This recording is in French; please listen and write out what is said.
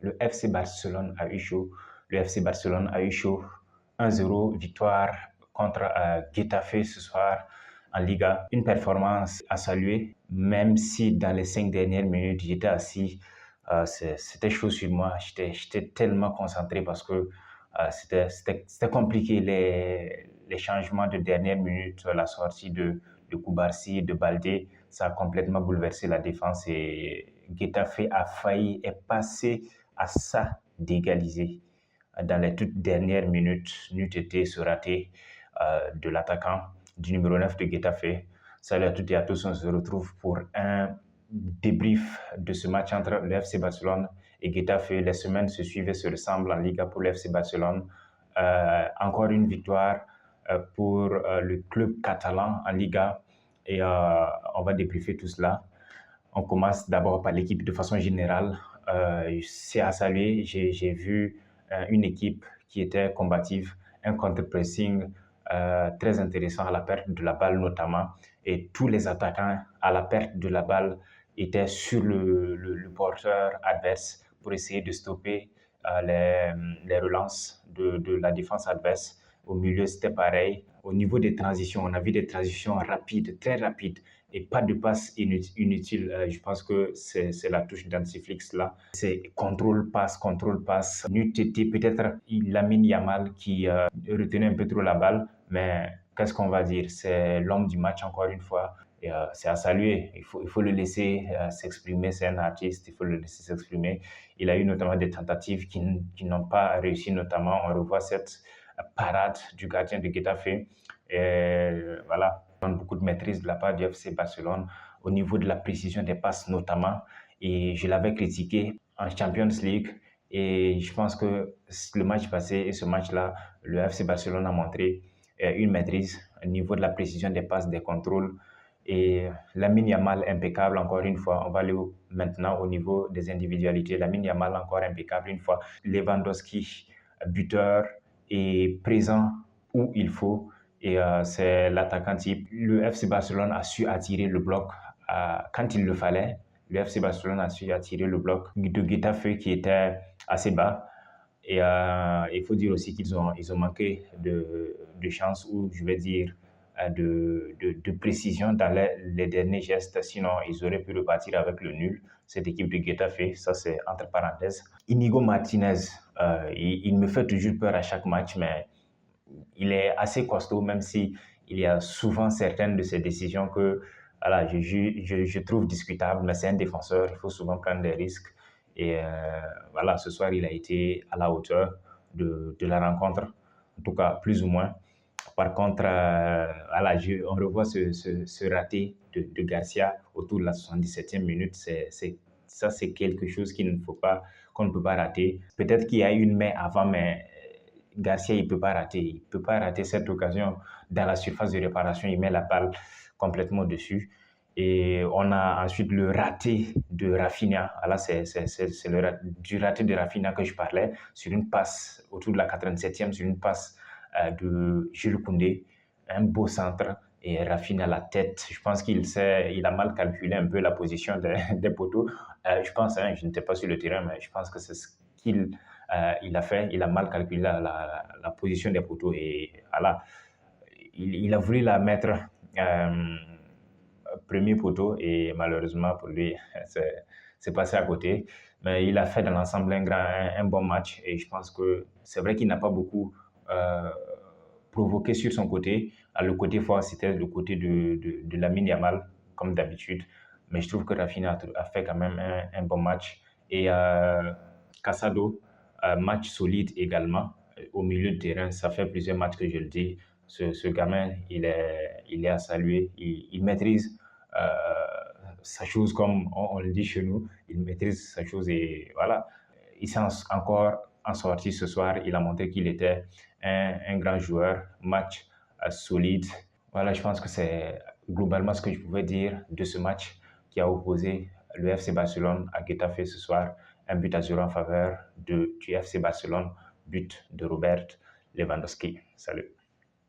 le FC Barcelone a eu chaud. Le FC Barcelone a eu chaud. 1-0, victoire contre Getafe ce soir en Liga. Une performance à saluer, même si dans les 5 dernières minutes, j'étais assis. C'était chaud sur moi. J'étais tellement concentré parce que c'était compliqué les changements de dernière minute, la sortie de Koubarsi, de Baldé. Ça a complètement bouleversé la défense et Getafe a failli est passé à ça d'égaliser dans les toutes dernières minutes, n'eût été ce raté de l'attaquant du numéro 9 de Getafe. Salut à toutes et à tous, on se retrouve pour un débrief de ce match entre le FC Barcelone et Getafe. Les semaines se suivent et se ressemblent en Liga pour le FC Barcelone. Encore une victoire pour le club catalan en Liga et on va débriefer tout cela. On commence d'abord par l'équipe de façon générale. C'est à saluer, j'ai vu une équipe qui était combative, un contre-pressing très intéressant à la perte de la balle notamment, et tous les attaquants à la perte de la balle étaient sur le porteur adverse pour essayer de stopper les relances de la défense adverse. Au milieu, c'était pareil. Au niveau des transitions, on a vu des transitions rapides, très rapides, et pas de passes inutiles. Je pense que c'est la touche d'Antiflix là. C'est contrôle, passe. N'eût été peut-être Lamine Yamal qui retenait un peu trop la balle, mais qu'est-ce qu'on va dire? C'est l'homme du match encore une fois. Et, c'est à saluer. Il faut le laisser s'exprimer. C'est un artiste, il faut le laisser s'exprimer. Il a eu notamment des tentatives qui n'ont pas réussi, notamment on revoit cette parade du gardien de Getafe. Et voilà, beaucoup de maîtrise de la part du FC Barcelone au niveau de la précision des passes notamment. Et je l'avais critiqué en Champions League. Et je pense que le match passé et ce match-là, le FC Barcelone a montré une maîtrise au niveau de la précision des passes, des contrôles. Et Lamine Yamal impeccable encore une fois. On va aller maintenant au niveau des individualités. Lamine Yamal encore impeccable une fois. Lewandowski, buteur, est présent où il faut. Et c'est l'attaquant type. Le FC Barcelone a su attirer le bloc quand il le fallait. Le FC Barcelone a su attirer le bloc de Getafe qui était assez bas. Et il faut dire aussi qu'ils ont manqué de chance, ou je vais dire de précision dans les derniers gestes. Sinon, ils auraient pu repartir avec le nul. Cette équipe de Getafe, ça c'est entre parenthèses. Inigo Martinez, il me fait toujours peur à chaque match, mais il est assez costaud, même si il y a souvent certaines de ses décisions que voilà, je trouve discutables, mais c'est un défenseur, il faut souvent prendre des risques. Et voilà, ce soir, il a été à la hauteur de la rencontre, en tout cas, plus ou moins. Par contre, voilà, on revoit ce raté de Garcia autour de la 77e minute. Ça, c'est quelque chose qu'on ne peut pas rater. Peut-être qu'il y a une main avant, mais Garcia, il ne peut pas rater. Il peut pas rater cette occasion dans la surface de réparation. Il met la balle complètement dessus. Et on a ensuite le raté de Rafinha. Là, c'est du raté de Rafinha que je parlais, sur une passe autour de la 87e, sur une passe de Jules Koundé. Un beau centre et Rafinha à la tête. Je pense il a mal calculé un peu la position des poteaux. Je pense, je n'étais pas sur le terrain, mais je pense que c'est ce qu'il a fait. Il a mal calculé la position des poteaux et voilà, il a voulu la mettre premier poteau et malheureusement pour lui, c'est passé à côté. Mais il a fait dans l'ensemble un bon match et je pense que c'est vrai qu'il n'a pas beaucoup provoqué sur son côté. Le côté fort, c'était le côté de Lamine Yamal, comme d'habitude. Mais je trouve que Rafinha a fait quand même un bon match. Et Casado, match solide également. Au milieu de terrain, ça fait plusieurs matchs que je le dis. Ce gamin, il est à saluer. Il maîtrise sa chose, comme on le dit chez nous. Il maîtrise sa chose et voilà. Il s'est encore en sorti ce soir. Il a montré qu'il était un grand joueur. Match solide. Voilà, je pense que c'est globalement ce que je pouvais dire de ce match qui a opposé le FC Barcelone à Getafe ce soir. Un but à 0 en faveur du FC Barcelone, but de Robert Lewandowski. Salut.